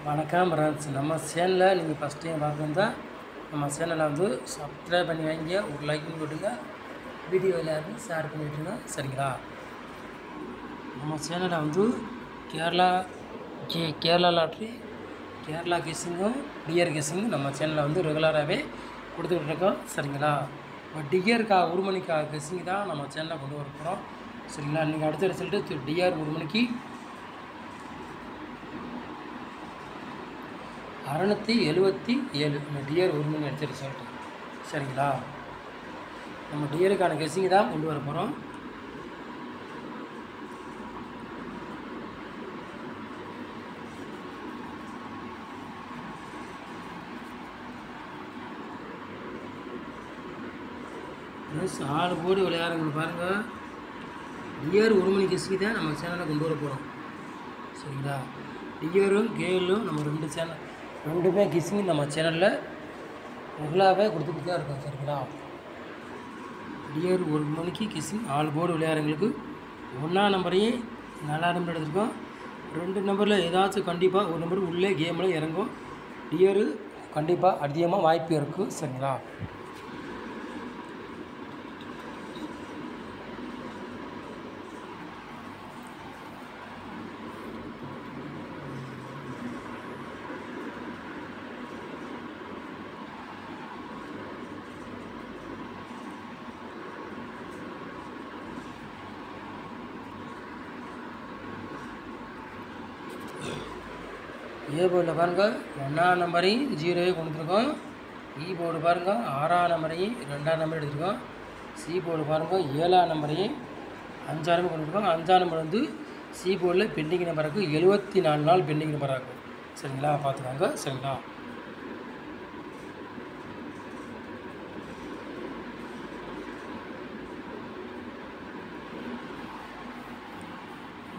வணக்கம் ஃப்ரெண்ட்ஸ். நம்ம சேனலில் நீங்கள் ஃபஸ்ட் டைம் பார்க்குறதா நம்ம சேனலை வந்து சப்ஸ்கிரைப் பண்ணி வைங்க, ஒரு லைக் போட்டுங்க, வீடியோ எல்லாருமே ஷேர் பண்ணி விட்டுருங்க. சரிங்களா? நம்ம சேனலை வந்து கேரளா லாட்ரி, கேரளா கெஸ்ஸிங்கும் டியர் கெஸ்ஸிங்கும் நம்ம சேனலில் வந்து ரெகுலராகவே கொடுத்துக்கிட்டு இருக்கோம். சரிங்களா? இப்போ டியருக்கா ஒரு மணிக்கா கெஸ்ஸிங் தான் நம்ம சேனலில் கொண்டு வர போகிறோம். சரிங்களா? நீங்கள் அடுத்த ரிசல்ட்டு டிஆர் ஒரு மணிக்கு 677 இந்த டியர் ஒரு மணி அடிச்ச ரிசல்ட்டு. சரிங்களா? நம்ம டியருக்கான கெஸ்ஸிங் தான் கொண்டு வர போகிறோம். ப்ளஸ் 4 கோடி விளையாடுறவங்க பாருங்கள், டியர் ஒரு மணி கெஸ்ஸிங் தான் நம்ம சேனலில் கொண்டு வர போகிறோம். சரிங்களா? டியரும் கேலும் நம்ம ரெண்டுமே கெஸ்ஸிங் நம்ம சேனலில் ரெகுலராகவே கொடுத்துக்கிட்டு தான் இருக்கோம். சரிங்களா? டியர் ஒரு மணிக்கு கெஸ்ஸிங் 4 போர்டு விளையாடுறவங்களுக்கு 1ஆம் நம்பரையும் 4ஆம் நம்பர் எடுத்துருக்கோம். 2 நம்பரில் ஏதாச்சும் கண்டிப்பாக ஒரு நம்பர் உள்ளே கேமில் இறங்கும். டியரு கண்டிப்பாக அதிகமாக வாய்ப்பு இருக்குது. சரிங்களா? ஏ போர்டில் பாருங்கள் 1ஆம் நம்பரையும் 0 கொடுத்துருக்கோம். இ போர்டு பாருங்கள் 6ஆம் நம்பரையும் 2ஆம் நம்பர் எடுத்துருக்கோம். சி போர்டு பாருங்கள் 7ஆம் நம்பரையும் 5ஆம் நம்பர் கொடுத்துருக்கோம். 5ஆம் நம்பர் வந்து சி போர்டில் பெண்டிங் நம்பருக்கு 74 நாள் பெண்டிங் நம்பராக இருக்கும். சரிங்களா? பார்த்துக்காங்க. சரிங்களா?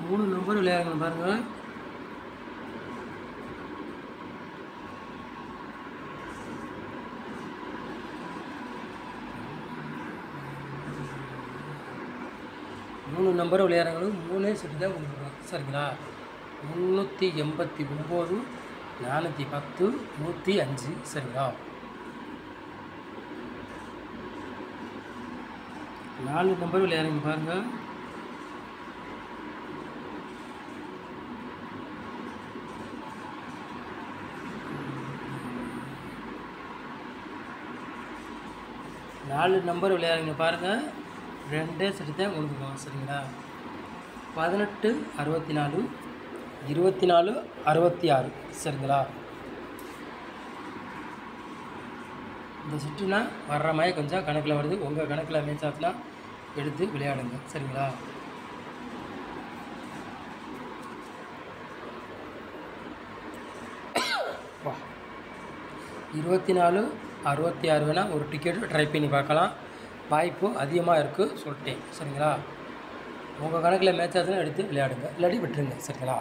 மூணு நம்பர் விளையாடுங்க பாருங்கள். மூணு நம்பர் விளையாடுறவங்களுக்கு 3 செட்டு தான் கொடுக்குறோம். சரிங்களா? 389, 410, 105. சரிங்களா? 4 நம்பர் விளையாடுங்க பாருங்கள். நாலு நம்பர் விளையாடுங்க பாருங்கள். 2 செட்டு தான் கொடுத்துருக்கோம். சரிங்களா? 18, 64, 24, 66. சரிங்களா? இந்த சுற்றுனா வர்ற மாதிரி கொஞ்சம் கணக்கில் வருது. உங்கள் கணக்கில் மேட்சாச்சுனா எடுத்து விளையாடுங்க. சரிங்களா? வா 24, 66 வேணால் ஒரு டிக்கெட்டு ட்ரை பண்ணி பார்க்கலாம். வாய்ப்பு அதிகமாக இருக்குது சொல்லிட்டேன். சரிங்களா? உங்கள் கணக்கில் மேட்ச் ஆச்சுன்னா எடுத்து விளையாடுங்க, இல்லாட்டி விட்டுருங்க. சரிங்களா?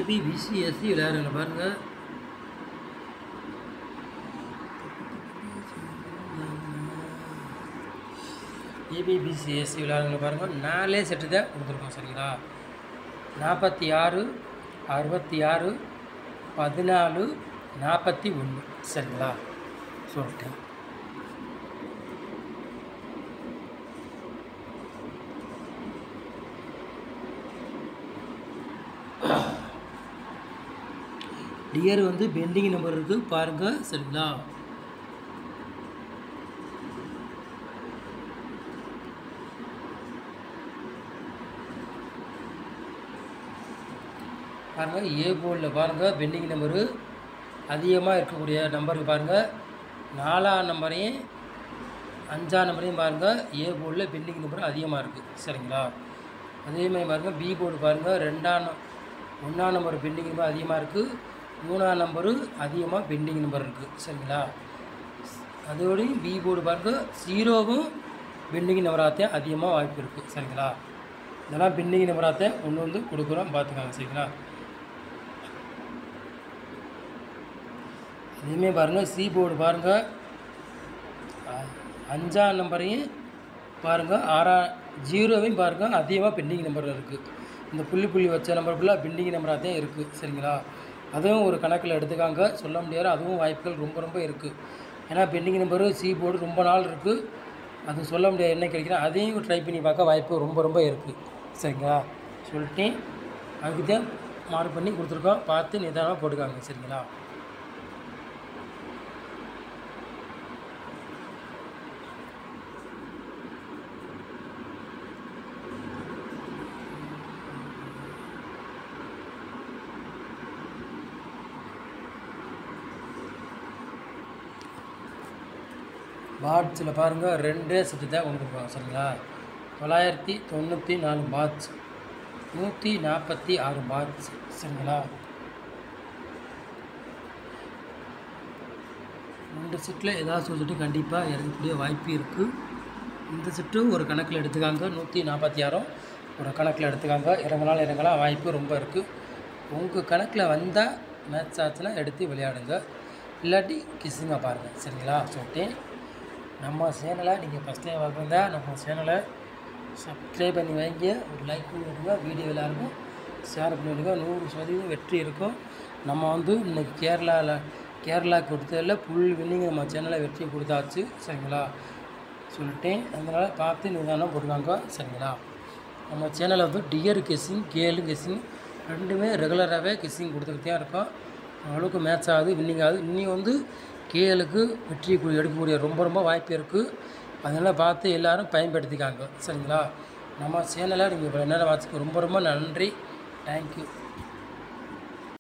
ஏபி பிசி எஸ்சி விளையாடுங்க பாருங்கள். ஏபிபிசிஎஸ்சி விளையாடுங்க பாருங்கள். 4 செட்டு தான் கொடுத்துருக்கோம். சரிங்களா? 46, 66, 14, 41. சரிங்களா? சொல்லிட்டேன். டியர் வந்து பெண்டிங் நம்பர் இருக்குது பாருங்கள். சரிங்களா? பாருங்கள். ஏ போர்டில் பாருங்கள் பெண்டிங் நம்பரு அதிகமாக இருக்கக்கூடிய நம்பருக்கு பாருங்கள். 4ஆம் நம்பரையும் 5ஆம் நம்பரையும் பாருங்கள். ஏ போர்டில் பெண்டிங் நம்பர் அதிகமாக இருக்குது. சரிங்களா? அதேமாதிரி பாருங்கள். பி போர்டு பாருங்கள் 1ஆம் நம்பர் பெண்டிங் நம்பர் அதிகமாக இருக்குது. 3ஆம் நம்பரு அதிகமாக பெண்டிங் நம்பர் இருக்குது. சரிங்களா? அதோடையும் பி போர்டு பாருங்கள் 0வும் பெண்டிங் நம்பராகத்தான் அதிகமாக வாய்ப்பு இருக்குது. சரிங்களா? இதெல்லாம் பெண்டிங் நம்பராகத்தான் ஒன்று வந்து கொடுக்குறோம், பார்த்துக்காங்க. சரிங்களா? அதேமாரி பாருங்கள் சி போர்டு பாருங்கள் 5ஆம் நம்பரையும் பாருங்கள் 0வையும் பாருங்கள் அதிகமாக பெண்டிங் நம்பரில் இருக்குது. இந்த புள்ளி வச்ச நம்பர் ஃபுல்லாக பெண்டிங் நம்பராக தான் இருக்குது. சரிங்களா, அதுவும் ஒரு கணக்கில் எடுத்துக்காங்க. சொல்ல முடியாது, அதுவும் வாய்ப்புகள் ரொம்ப இருக்குது. ஏன்னா பெண்டிங் நம்பரு சி போர்டு ரொம்ப நாள் இருக்குது. அது சொல்ல முடியாது என்ன கிடைக்கிறேன். அதையும் ட்ரை பண்ணி பார்க்க வாய்ப்பு ரொம்ப இருக்குது. சரிங்களா, சொல்லிட்டேன். அதுக்கு தான் மார்க் பண்ணி கொடுத்துருக்கோம். பார்த்து நிதானமாக போட்டுக்காங்க. சரிங்களா, பாட்ஸில் பாருங்கள் 2 செட்டு தான் கொடுத்துருக்கோம். சரிங்களா, 994 பாட்ஸ், 146 பாட்ஸ். சரிங்களா, 2 செட்டில் ஏதாச்சும் ஒரு செட்டு கண்டிப்பாக இறங்கக்கூடிய வாய்ப்பு இருக்குது. இந்த செட்டும் ஒரு கணக்கில் எடுத்துக்காங்க. 146 ஒரு கணக்கில் எடுத்துக்காங்க. இறங்கலாம் வாய்ப்பு ரொம்ப இருக்குது. உங்கள் கணக்கில் வந்தால் மேட்ச் ஆச்சுன்னா எடுத்து விளையாடுங்க, இல்லாட்டி கிஸ்ஸிங்காக பாருங்கள். சரிங்களா, சொல்லிட்டேன். நம்ம சேனலை நீங்கள் ஃபஸ்ட் டைம் பார்க்குறதா நம்ம சேனலை சப்ஸ்கிரைப் பண்ணி வைங்க, ஒரு லைக் பண்ணி விடுங்க, வீடியோ எல்லாருக்கும் ஷேர் பண்ணி விடுங்க. 100% வெற்றி இருக்கும். நம்ம வந்து இன்றைக்கி கேரளா கொடுத்ததில் ஃபுல் வின்னிங் நம்ம சேனலை வெற்றி கொடுத்தாச்சு. சரிங்களா, சொல்லிட்டேன். அதனால் பார்த்து நிதானம் போட்டுக்காங்க. சரிங்களா, நம்ம சேனலில் வந்து டியர் கெஸ்ஸிங் கேளு கெஸ்ஸிங் ரெண்டுமே ரெகுலராகவே கெஸ்ஸிங் கொடுத்துக்கிட்டே இருக்கோம். அளவுக்கு மேட்ச் ஆகுது, வின்னிங் ஆகுது. இன்னும் வந்து கேளுக்கு வெற்றி எடுக்கக்கூடிய ரொம்ப வாய்ப்பு இருக்குது. அதனால் பார்த்து எல்லோரும் பயன்படுத்திக்காங்க. சரிங்களா, நம்ம சேனலை நீங்கள் இவ்வளோ நேரம் வாட்சுக்கு ரொம்ப நன்றி. தேங்க்யூ.